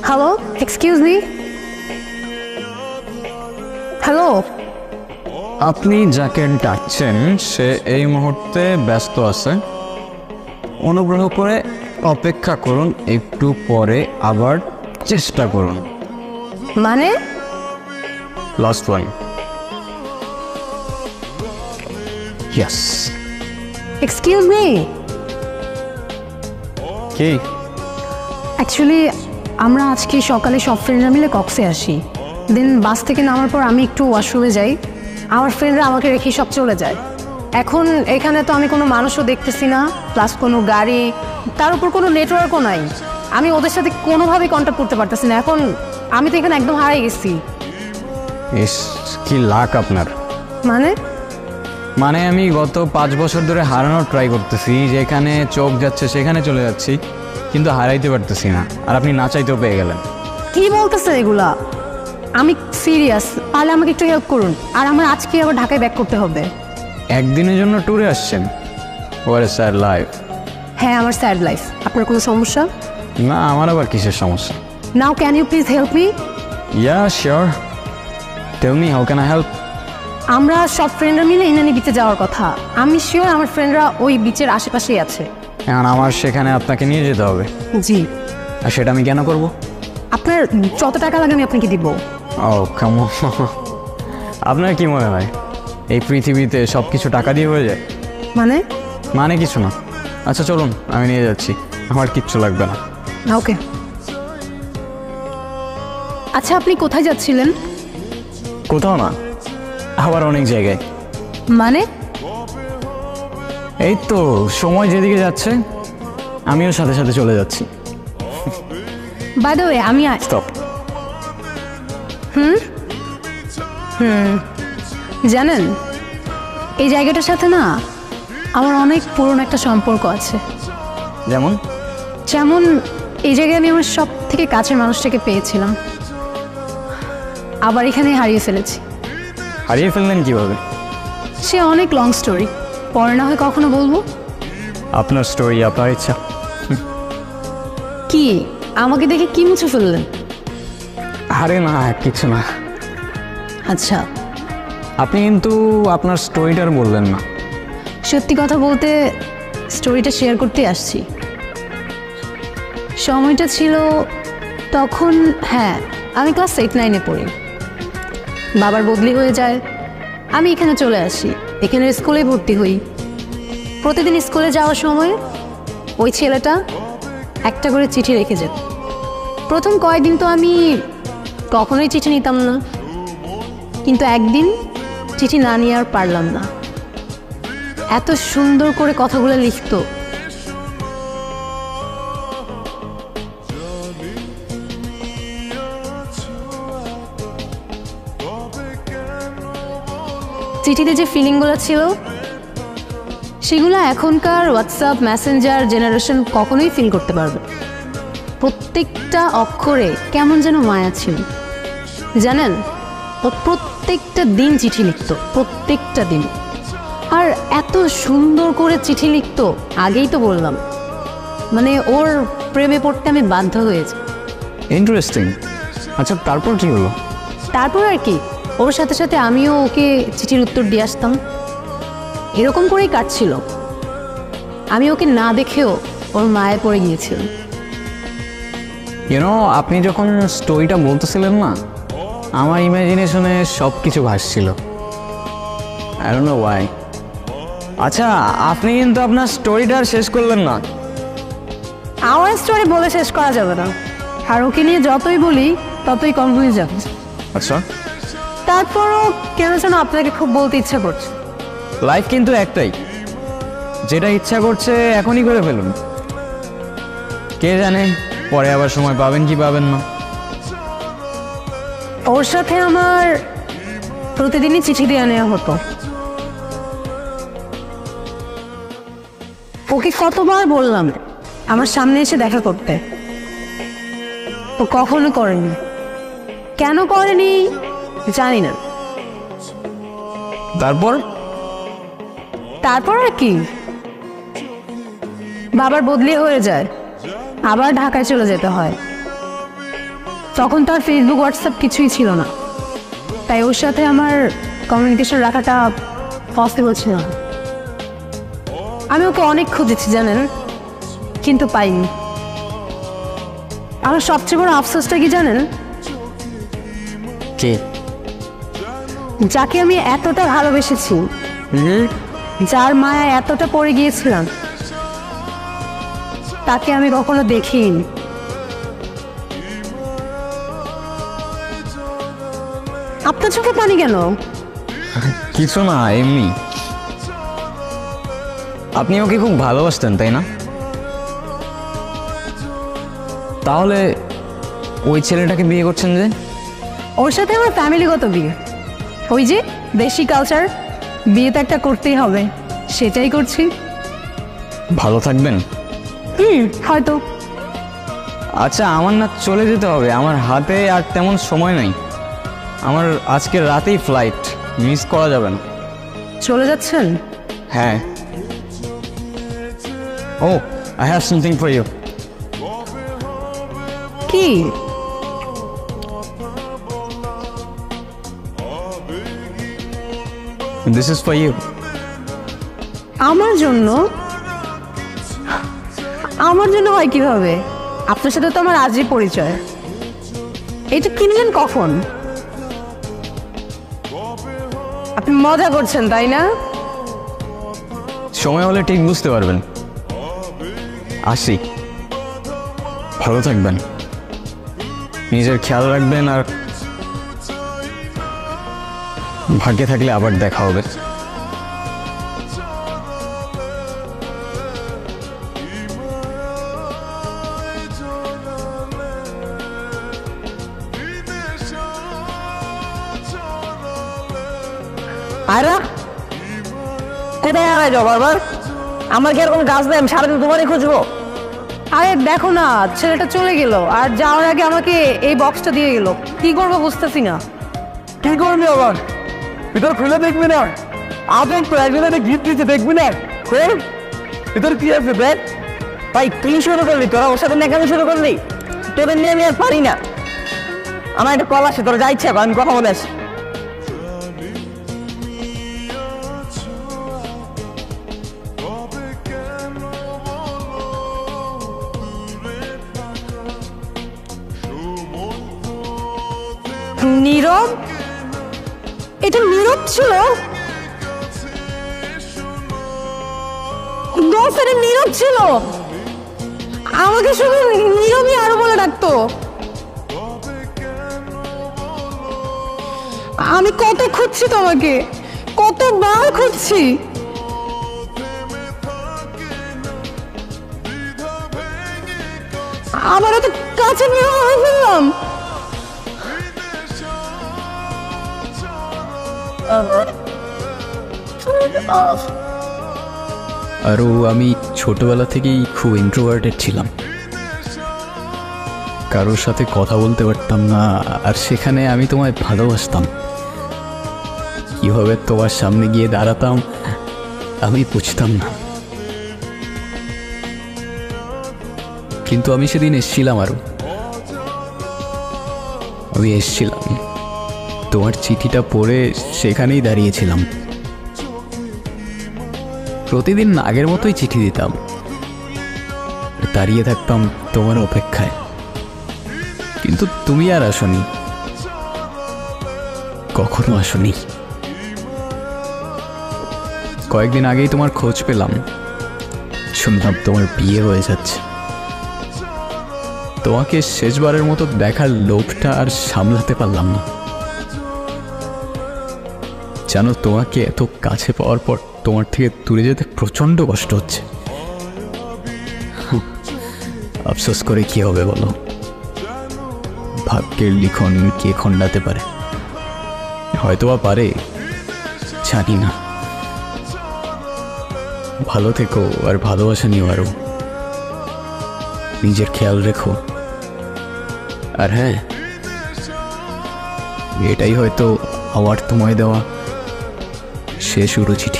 Hello, excuse me. Hello. আপনি যাকে ডাকছেন সে এই মুহূর্তে ব্যস্ত আছে, অনুগ্রহ করে অপেক্ষা করুন, একটু পরে আবার চেষ্টা করুন। মানে? Last one. Yes. Excuse me. কি? অ্যাকচুয়ালি আমরা আজকে সকালে সব ফ্রেন্ডরা মিলে কক্সে আসি। দেন বাস থেকে নামার পর আমি একটু ওয়াশরুমে যাই, আমার ফ্রেন্ডরা আমাকে রেখে সব চলে যায়। এখন এখানে তো আমি কোনো মানুষও দেখতেছি না, প্লাস কোনো গাড়ি, তার উপর কোনো নেটওয়ার্কও নাই। আমি ওদের সাথে কোনোভাবেই কন্ট্যাক্ট করতে পারতেছি না। এখন আমি তো এখানে একদম হারিয়ে গেছি। ইস, কি লাক আপনার। মানে? মানে আমি গত 5 বছর ধরে হারানোর ট্রাই করতেছি, যেখানে চোখ যাচ্ছে সেখানে চলে যাচ্ছি, কিন্তু হারাইতে পারতেছি না। আর আপনি না চাইতেও পেয়ে গেলেন। কি বলতেছেন এগুলা? আমি সিরিয়াস, তাহলে আমাকে একটু হেল্প করুন। আর আমার আজকে আবার ঢাকায় ব্যাক করতে হবে। একদিনের জন্য ট্যুরে আসছেন? War sad life. হ্যাঁ, আমার স্যাড লাইফ। আপনার কোনো সমস্যা? না, আমার আবার কিসের সমস্যা? Now can you please help me? Yeah sure, tell me how can I help. আমরা সব ফ্রেন্ডরা মিলে ইনানি বিচে যাওয়ার কথা। আমি শিওর আমার ফ্রেন্ডরা ওই বিচের আশেপাশেই আছে। এখন আমার সেখানে আপনাকে নিয়ে যেতে হবে। জি। আর সেটা আমি কেন করব? আপনার যত টাকা লাগে আমি আপনাকে দিব। ও কাম অন। আপনার কি মনে হয় এই পৃথিবীতে সব কিছু টাকা দিয়ে হয়ে যায়? মানে? মানে কিছু না। আচ্ছা চলুন, আমি নিয়ে যাচ্ছি, আমার কিচ্ছু লাগবে না। ওকে। আচ্ছা, আপনি কোথায় যাচ্ছিলেন? কোথাও না, আবার অনেক জায়গায়। মানে? এই তো সময় যেদিকে যাচ্ছে আমিও সাথে সাথে চলে যাচ্ছি। বাই দ্য ওয়ে, আমি স্টপ। জানেন এই জায়গাটার সাথে না আমার অনেক পুরনো একটা সম্পর্ক আছে। যেমন? যেমন এই জায়গায় আমি আমার সব থেকে কাছের মানুষটাকে পেয়েছিলাম, আবার এখানে হারিয়ে ফেলেছি। হারিয়ে ফেললেন কিভাবে? সে অনেক লং স্টোরি, পরে না হয় কখনো বলবো। আপনার স্টোরি, আপনার ইচ্ছা। কি আমাকে দেখে কি মুছে ফেললেন? আরে না, কিছু না। আচ্ছা, আপনি কিন্তু আপনার স্টোরিটার বললেন না। সত্যি কথা বলতে স্টোরিটা শেয়ার করতে আসছি। সময়টা ছিল তখন, হ্যাঁ, আমি ক্লাস 8-9-এ পড়ি। বাবার বদলি হয়ে যায়, আমি এখানে চলে আসি, এখানে স্কুলে ভর্তি হই। প্রতিদিন স্কুলে যাওয়ার সময় ওই ছেলেটা একটা করে চিঠি রেখে যেত। প্রথম কয়েকদিন তো আমি কখনোই চিঠি নিতাম না, কিন্তু একদিন চিঠি না নিয়ে আর পারলাম না। এত সুন্দর করে কথাগুলো লিখতো। চিঠিতে যে ফিলিংগুলো ছিল সেগুলো এখনকার হোয়াটসঅ্যাপ মেসেঞ্জার জেনারেশন কখনোই ফিল করতে পারবে। প্রত্যেকটা অক্ষরে কেমন যেন মায়া ছিল। জানেন, ও প্রত্যেকটা দিন চিঠি লিখতো, প্রত্যেকটা দিন। আর এত সুন্দর করে চিঠি লিখতো, আগেই তো বললাম, মানে ওর প্রেমে পড়তে আমি বাধ্য হয়েছি। ইন্টারেস্টিং। আচ্ছা তারপর কি হলো? তারপর আর কি, ওর সাথে সাথে আমিও ওকে চিঠির উত্তর দিয়ে আসতাম। এরকম করেই কাটছিল। আমি ওকে না দেখেও ওর মায়ে পড়ে গিয়েছিলাম। ইউনো, আপনি যখন স্টোরিটা বলতেছিলেন না, আমার ইমাজিনেশনে সব কিছু ভাসছিল। I don't know why. আচ্ছা, আপনি কিন্তু আপনার স্টোরিটা আর শেষ করলেন না। আমার স্টোরি বলে শেষ করা যাবে না, আর ওকে নিয়ে যতই বলি ততই কম হয়ে যাবে। আচ্ছা, তারপরও কেন যেন আপনাকে খুব বলতে ইচ্ছা করছে। লাইফ কিন্তু একটাই, যেটা ইচ্ছা করছে এখনই করে ফেলুন। কে জানে পরে আবার সময় পাবেন কি পাবেন না। ওর সাথে আমার প্রতিদিনই চিঠি দিয়ে নেওয়া হতো। ওকে কতবার বললাম আমার সামনে এসে দেখা করতে, ও কখনো করেনি। কেন করেনি জানি না। তারপর তারপর আর কি, বাবার বদলি হয়ে যায়, আবার ঢাকায় চলে যেতে হয়। তখন তো আর ফেসবুক হোয়াটসঅ্যাপ কিছুই ছিল না, তাই ওর সাথে আমার কমিউনিকেশন রাখাটা পসিবল ছিল না। আমি ওকে অনেক খুঁজেছি জানেন, কিন্তু পাইনি। আমার সবচেয়ে বড় আফসোসটা কি জানেন? কে? যাকে আমি এতটা ভালোবেসেছি, যার মায়া এতটা পড়ে গিয়েছিলাম, তাকে আমি কখনো দেখিনি। আপনার চোখে পানি কেন? কিছু না, এমনি। আপনি ওকে খুব ভালোবাসতেন তাই না? তাহলে ওই ছেলেটাকে বিয়ে করছেন যে? ওর সাথে আমার ফ্যামিলিগত বিয়ে, ওই যে দেশি কালচার, বিয়ে তো একটা করতেই হবে, সেটাই করছি। ভালো থাকবেন? হয়তো। আচ্ছা, আমার না চলে যেতে হবে, আমার হাতে আর তেমন সময় নাই। আমার আজকে রাতেই ফ্লাইট, মিস করা যাবে না। চলে যাচ্ছেন? হ্যাঁ। ও, I have something for you. কি? This is for you. আমার জন্য? আমার জন্য হয় কিভাবে? আপনার সাথে তো আমার আজই পরিচয়। এটা কিনলেন কখন? আপনি মজা করছেন তাই না? সময় হলে ঠিক বুঝতে পারবেন। আসি, ভালো থাকবেন, নিজের খেয়াল রাখবেন, আর ভাগ্যে থাকলে আবার দেখা হবে। আয়রা, কোথায় হারাই যাও বারবার? আমার কি আর কোনো কাজ নেই? আমি সারাদিন তোমারই খুঁজবো। আরে দেখো না, ছেলেটা চলে গেল, আর যাওয়ার আগে আমাকে এই বক্সটা দিয়ে গেল। কি করবো বুঝতেছি না। কি করবি আবার? ভিতর খুলে দেখবি না? আগে একটু একজনের গিফট দিচ্ছে, দেখবি না? খোল, ভিতর কি আছে দেখ। ভাই তুই শুরু করলি, তোরা ওর সাথে নেকামি শুরু করলি। তোদের নিয়ে আমি আর পারি না। আমার একটা কল আসে, তোরা যা ইচ্ছা আমি কথা বলে আসি। নীরব? এটা নীরব ছিল? দোষের নীরব ছিল? আমাকে শুধু নীরবই আরো বলে ডাকতো। আমি কত খুঁজছি তোমাকে, কতবার খুঁজছি। আমার তো কাছে নিয়ে ফেললাম। আরও আমি ছোটবেলা থেকেই খুব ইন্ট্রোভার্টেড ছিলাম, কারোর সাথে কথা বলতে পারতাম না, আর সেখানে আমি তোমায় ভালোবাসতাম। কীভাবে তোমার সামনে গিয়ে দাঁড়াতাম আমি বুঝতাম না, কিন্তু আমি সেদিন এসেছিলাম। আমি এসেছিলাম, তোমার চিঠিটা পড়ে সেখানেই দাঁড়িয়েছিলাম। প্রতিদিন আগের মতোই চিঠি দিতাম, দাঁড়িয়ে থাকতাম তোমার অপেক্ষায়, কিন্তু তুমি আর আসনি, কখনো আসনি। কয়েকদিন আগেই তোমার খোঁজ পেলাম, শুনলাম তোমার বিয়ে হয়ে যাচ্ছে। তোমাকে শেষবারের মতো দেখার লোভটা আর সামলাতে পারলাম না। জানো, তোমাকে এত কাছে পাওয়ার পর তোমার থেকে দূরে যেতে প্রচন্ড কষ্ট হচ্ছে। আফসোস করে কি হবে বলো? ভাগ্যের লিখন কে খণ্ডাতে পারে? হয়তোবা পারে, জানি না। ভালো থেকো, আর ভালোবাসা নিও আরো। নিজের খেয়াল রেখো। আর হ্যাঁ, এটাই হয়তো আমার তোমায় দেওয়া শেষ উড়ো চিঠি।